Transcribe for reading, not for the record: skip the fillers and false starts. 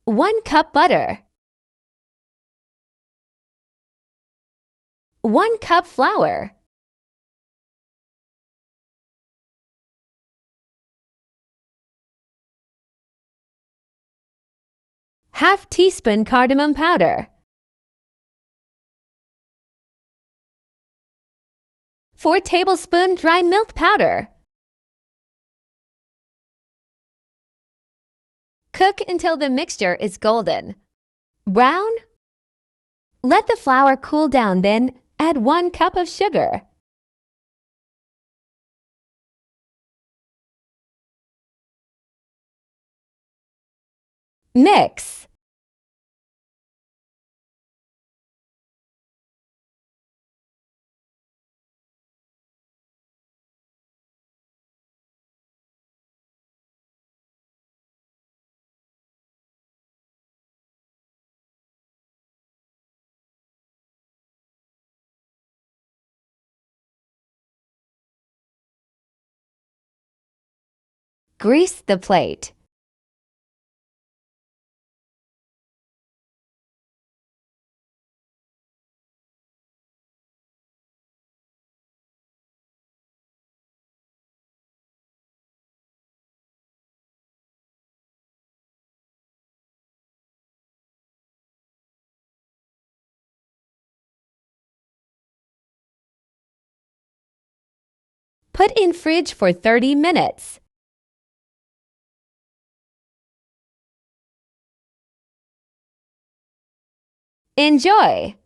1 cup butter. 1 cup flour. Half teaspoon cardamom powder. 4 tablespoons dry milk powder. Cook until the mixture is golden brown. Let the flour cool down, then add 1 cup of sugar. Mix. Grease the plate. Put in fridge for 30 minutes. Enjoy!